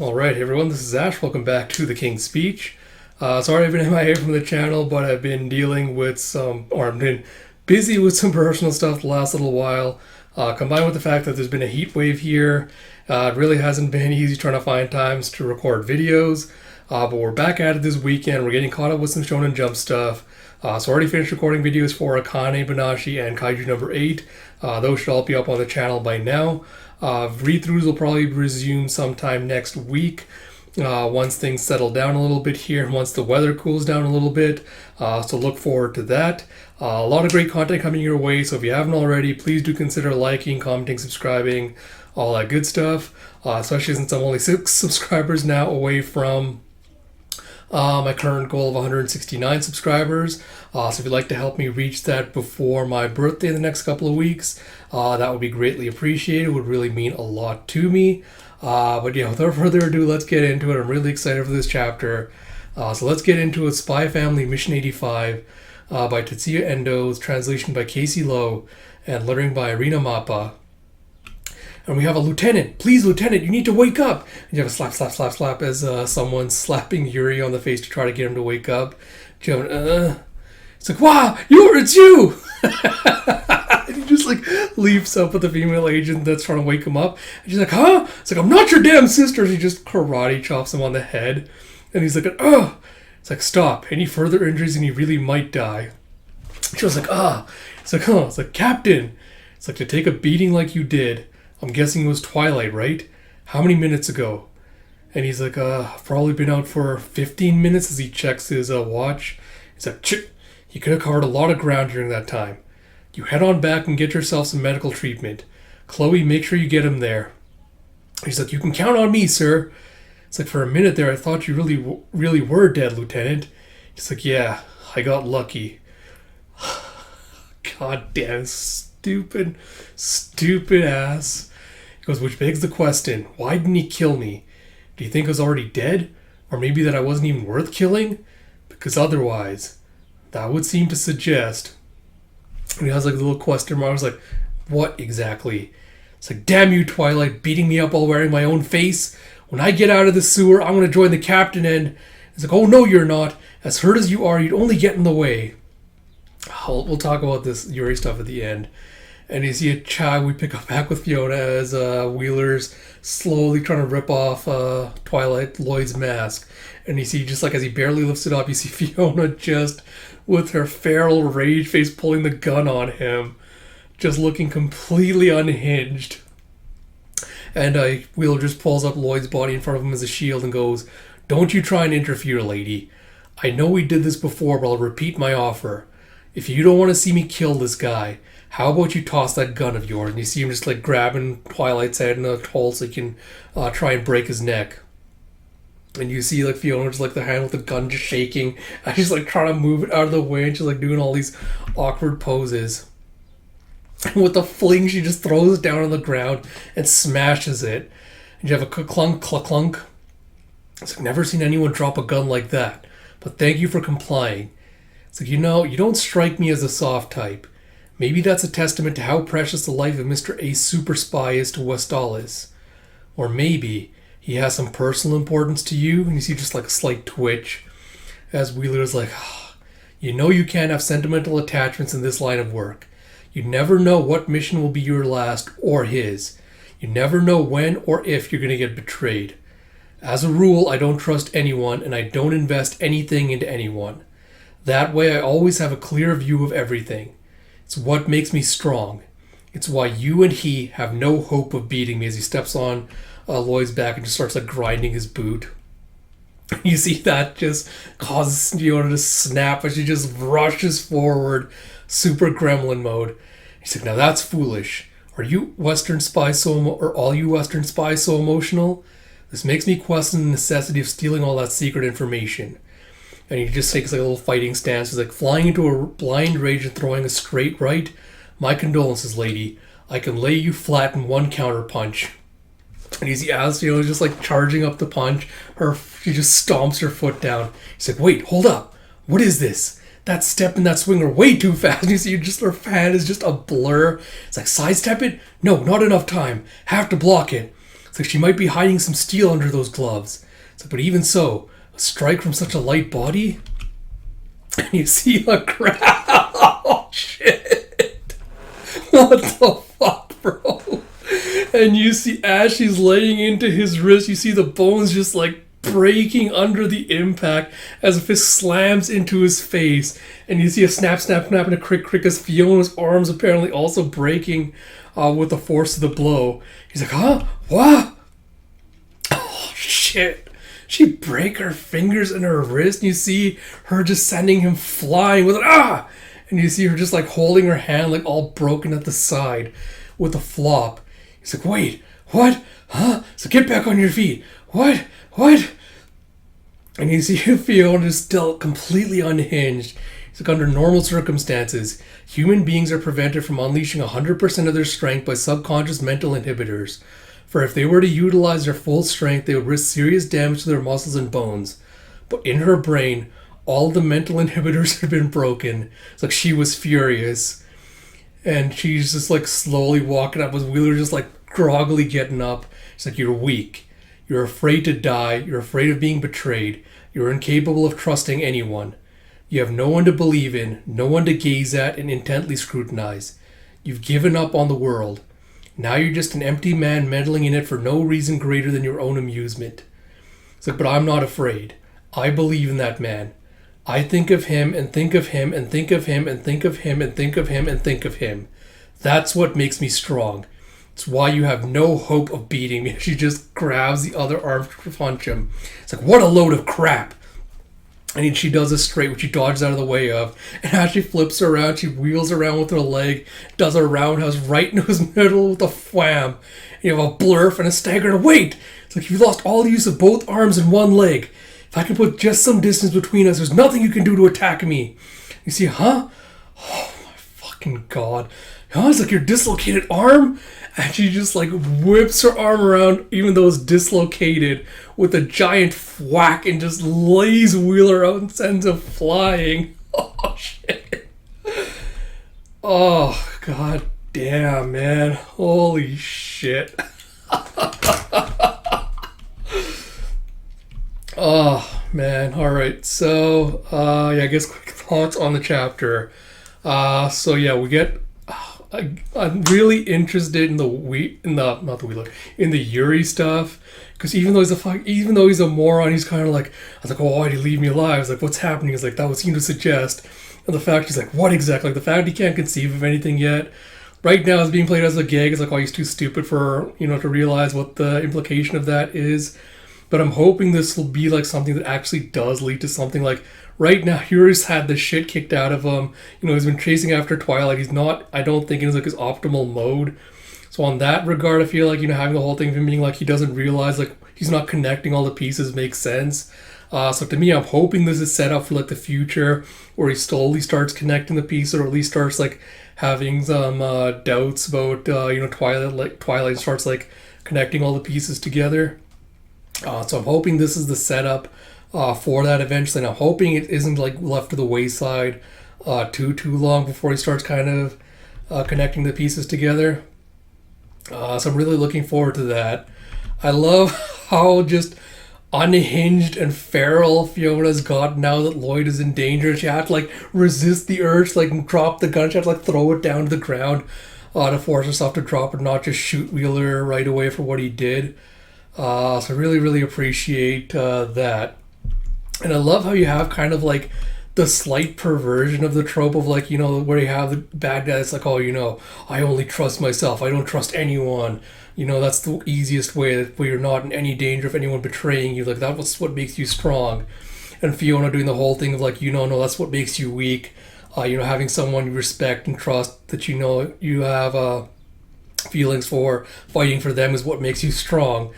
Alright everyone, this is Ash. Welcome back to the King's Speech. Sorry I've been MIA from the channel, but I've been dealing with I've been busy with some personal stuff the last little while. Combined with the fact that there's been a heat wave here, it really hasn't been easy trying to find times to record videos. But we're back at it this weekend. We're getting caught up with some Shonen Jump stuff. So already finished recording videos for Akane, Banashi, and Kaiju number 8. Those should all be up on the channel by now. Read-throughs will probably resume sometime next week once things settle down a little bit here, once the weather cools down a little bit. So look forward to that. A lot of great content coming your way, so if you haven't already, please do consider liking, commenting, subscribing, all that good stuff, especially since I'm only 6 subscribers now away from my current goal of 169 subscribers. So if you'd like to help me reach that before my birthday in the next couple of weeks, that would be greatly appreciated. It would really mean a lot to me. But yeah, without further ado, let's get into it. I'm really excited for this chapter. So let's get into it. Spy Family Mission 85 by Tetsuya Endo, translation by Casey Lowe, and lettering by Irina Mappa. And we have a lieutenant. Please, lieutenant, you need to wake up. And you have a slap, slap, slap, slap as someone's slapping Yuri on the face to try to get him to wake up. It's like, wow, it's you! And he just leaps up at the female agent that's trying to wake him up. And she's like, huh? It's like, I'm not your damn sister. She just karate chops him on the head. And he's like, oh. It's like, stop. Any further injuries and you really might die. She was like, ah. It's like, huh. It's like, Captain. It's like, to take a beating like you did. I'm guessing it was twilight, right? How many minutes ago? And he's like, I've probably been out for 15 minutes as he checks his watch. He's like, you could have covered a lot of ground during that time. You head on back and get yourself some medical treatment. Chloe, make sure you get him there. He's like, you can count on me, sir. It's like, for a minute there, I thought you really were dead, Lieutenant. He's like, yeah, I got lucky. God damn, stupid ass. He goes, which begs the question, why didn't he kill me? Do you think I was already dead? Or maybe that I wasn't even worth killing? Because otherwise, that would seem to suggest... And he has a little question mark. I was like, what exactly? It's like, damn you, Twilight, beating me up while wearing my own face. When I get out of the sewer, I'm going to join the captain and... He's like, oh no you're not. As hurt as you are, you'd only get in the way. We'll talk about this Yuri stuff at the end. And you see a chat, we pick up back with Fiona as Wheeler's slowly trying to rip off Twilight Lloyd's mask. And you see, just as he barely lifts it up, you see Fiona just, with her feral rage face, pulling the gun on him. Just looking completely unhinged. And Wheeler just pulls up Lloyd's body in front of him as a shield and goes, don't you try and interfere, lady. I know we did this before, but I'll repeat my offer. If you don't want to see me kill this guy, how about you toss that gun of yours? And you see him just grabbing Twilight's head in a hole so he can try and break his neck. And you see Fiona just the hand with the gun just shaking. And she's trying to move it out of the way and she's doing all these awkward poses. And with the fling, she just throws it down on the ground and smashes it. And you have a clunk, clunk, clunk. It's never seen anyone drop a gun like that. But thank you for complying. It's you don't strike me as a soft type. Maybe that's a testament to how precious the life of Mr. A super spy is to Westalis. Or maybe he has some personal importance to you, and you see just a slight twitch as Wheeler's you can't have sentimental attachments in this line of work. You never know what mission will be your last or his. You never know when or if you're going to get betrayed. As a rule, I don't trust anyone, and I don't invest anything into anyone. That way I always have a clear view of everything. It's what makes me strong. It's why you and he have no hope of beating me as he steps on Lloyd's back and just starts grinding his boot. You see that just causes Fiona to snap as she just rushes forward, super gremlin mode. He's like, now that's foolish. Are you Western spies or all you Western spies so emotional? This makes me question the necessity of stealing all that secret information. And he just takes a little fighting stance. He's flying into a blind rage and throwing a straight right. My condolences, lady. I can lay you flat in one counter punch. And you see Fiona just charging up the punch. She just stomps her foot down. He's like, wait, hold up. What is this? That step and that swing are way too fast. You see her hand is just a blur. It's sidestep it? No, not enough time. Have to block it. It's like she might be hiding some steel under those gloves. It's like, but even so, a strike from such a light body? And you see a crowd. Oh, shit. What the fuck, bro? And you see as she's laying into his wrist, you see the bones just like breaking under the impact as a fist slams into his face. And you see a snap, snap, snap, and a crick, crick as Fiona's arms apparently also breaking with the force of the blow. He's like, huh? What? Oh, shit. She break her fingers and her wrist, and you see her just sending him flying with an ah! And you see her just like holding her hand like all broken at the side with a flop. He's like, wait, what? Huh? So get back on your feet. What? What? And you see Fiona is still completely unhinged. It's like under normal circumstances, human beings are prevented from unleashing 100% of their strength by subconscious mental inhibitors. For if they were to utilize their full strength, they would risk serious damage to their muscles and bones. But in her brain, all the mental inhibitors had been broken. It's like she was furious. And she's just like slowly walking up as Wheeler just like groggily getting up. She's like, you're weak. You're afraid to die. You're afraid of being betrayed. You're incapable of trusting anyone. You have no one to believe in, no one to gaze at and intently scrutinize. You've given up on the world. Now you're just an empty man meddling in it for no reason greater than your own amusement. It's like, but I'm not afraid. I believe in that man. I think of him and think of him and think of him and think of him and think of him and think of him. That's what makes me strong. It's why you have no hope of beating me. She just grabs the other arm to punch him. It's like, what a load of crap. And she does a straight, which she dodges out of the way of. And as she flips her around, she wheels around with her leg, does a roundhouse right into his middle with a wham. And you have a blurf and a stagger and a wait. It's like you've lost all the use of both arms and one leg. If I can put just some distance between us, there's nothing you can do to attack me. You see, huh? Oh my fucking god. Huh? It's like your dislocated arm? And she just like whips her arm around, even though it's dislocated, with a giant whack and just lays Wheeler out and sends him flying. Oh shit. Oh god damn, man. Holy shit. Oh man. Alright, so yeah, I guess quick thoughts on the chapter. So yeah, we get I'm really interested in the Yuri stuff, because even though he's a moron, he's kind of like, I was like, oh, why did he leave me alive? I was like, what's happening? He's like, that would seem to suggest, and the fact he's like, what exactly? Like the fact he can't conceive of anything yet. Right now, it's being played as a gag. It's like, oh, he's too stupid for to realize what the implication of that is. But I'm hoping this will be like something that actually does lead to something. Like right now, Yuri's had the shit kicked out of him. He's been chasing after Twilight. He's not, I don't think, in like his optimal mode. So on that regard, I feel like having the whole thing of him being like he doesn't realize like he's not connecting all the pieces makes sense. So to me, I'm hoping this is set up for like the future, where he slowly starts connecting the pieces, or at least starts like having some doubts about Twilight. Like Twilight starts like connecting all the pieces together. So I'm hoping this is the setup for that eventually, and I'm hoping it isn't like left to the wayside too long before he starts kind of connecting the pieces together. So I'm really looking forward to that. I love how just unhinged and feral Fiona's got now that Lloyd is in danger. She had to like resist the urge to like drop the gun. She had to like throw it down to the ground to force herself to drop it, not just shoot Wheeler right away for what he did. So I really, really appreciate that. And I love how you have kind of like the slight perversion of the trope of like, where you have the bad guy that's like, oh, I only trust myself. I don't trust anyone. That's the easiest way where you're not in any danger of anyone betraying you. Like, that was what makes you strong. And Fiona doing the whole thing of like, no, that's what makes you weak. Having someone you respect and trust that you have feelings for, fighting for them is what makes you strong.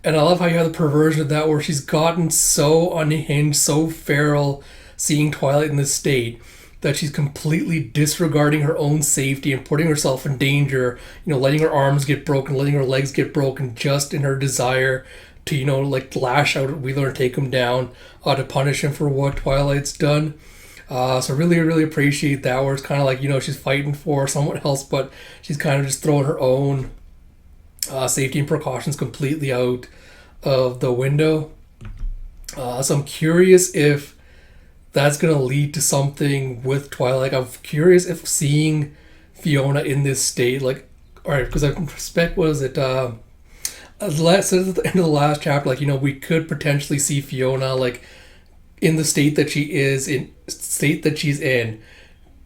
And I love how you have the perversion of that, where she's gotten so unhinged, so feral, seeing Twilight in this state, that she's completely disregarding her own safety and putting herself in danger, letting her arms get broken, letting her legs get broken, just in her desire to, like lash out at Wheeler and take him down, to punish him for what Twilight's done. So really, really appreciate that, where it's kind of like, she's fighting for someone else, but she's kind of just throwing her own Safety and precautions completely out of the window. So I'm curious if that's gonna lead to something with Twilight. I'm curious if seeing Fiona in this state, like, all right, because I suspect was it last at the end of the last chapter, like we could potentially see Fiona like in the state that she's in,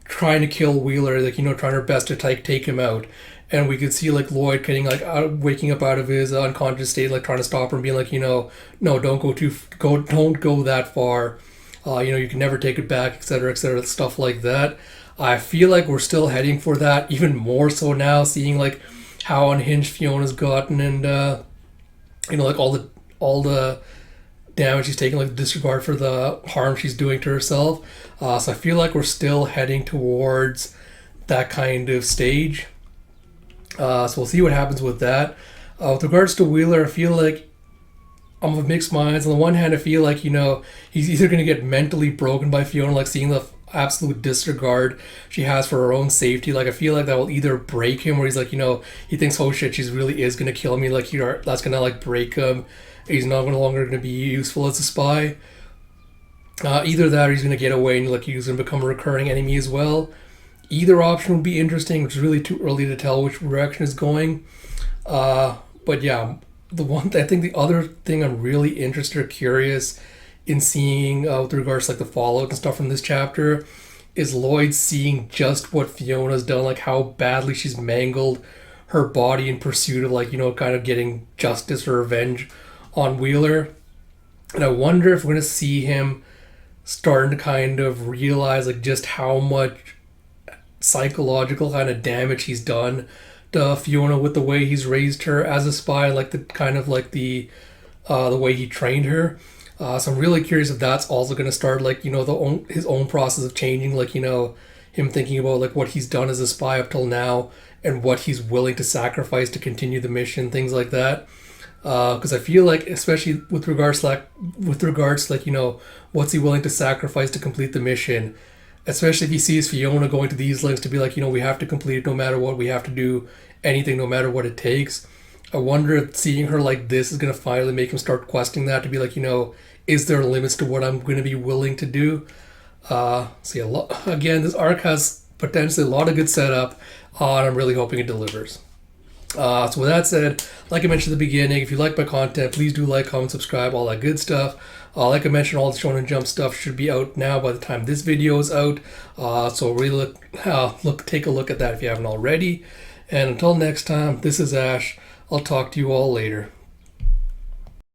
trying to kill Wheeler, like trying her best to take him out. And we could see like Lloyd getting like waking up out of his unconscious state, like trying to stop her and being like, no, don't go that far. You can never take it back, etc., stuff like that. I feel like we're still heading for that, even more so now, seeing like how unhinged Fiona's gotten, and like all the damage she's taking, like disregard for the harm she's doing to herself. So I feel like we're still heading towards that kind of stage. So we'll see what happens with that. With regards to Wheeler, I feel like I'm of mixed minds. On the one hand, I feel like he's either going to get mentally broken by Fiona, like seeing the absolute disregard she has for her own safety. Like I feel like that will either break him, where he's like, he thinks, oh shit, she's really is going to kill me. Like that's going to like break him. He's no longer going to be useful as a spy. Either that, or he's going to get away and like he's going to become a recurring enemy as well. Either option would be interesting. It's really too early to tell which direction is going. But yeah, I think the other thing I'm really interested or curious in seeing with regards to like the fallout and stuff from this chapter is Lloyd seeing just what Fiona's done, like how badly she's mangled her body in pursuit of like kind of getting justice or revenge on Wheeler. And I wonder if we're going to see him starting to kind of realize like just how much psychological kind of damage he's done to Fiona with the way he's raised her as a spy, like the kind of like the way he trained her. So I'm really curious if that's also going to start like his own process of changing, like him thinking about like what he's done as a spy up till now and what he's willing to sacrifice to continue the mission, things like that. Because I feel like, especially with regards to what's he willing to sacrifice to complete the mission, especially if he sees Fiona going to these lengths to be like, we have to complete it no matter what, we have to do anything no matter what it takes. I wonder if seeing her like this is going to finally make him start questioning that, to be like, is there limits to what I'm going to be willing to do? So yeah, again, this arc has potentially a lot of good setup, and I'm really hoping it delivers. So with that said, like I mentioned at the beginning, if you like my content, please do like, comment, subscribe, all that good stuff. Like I mentioned, all the Shonen Jump stuff should be out now by the time this video is out. So really take a look at that if you haven't already. And until next time, this is Ash. I'll talk to you all later.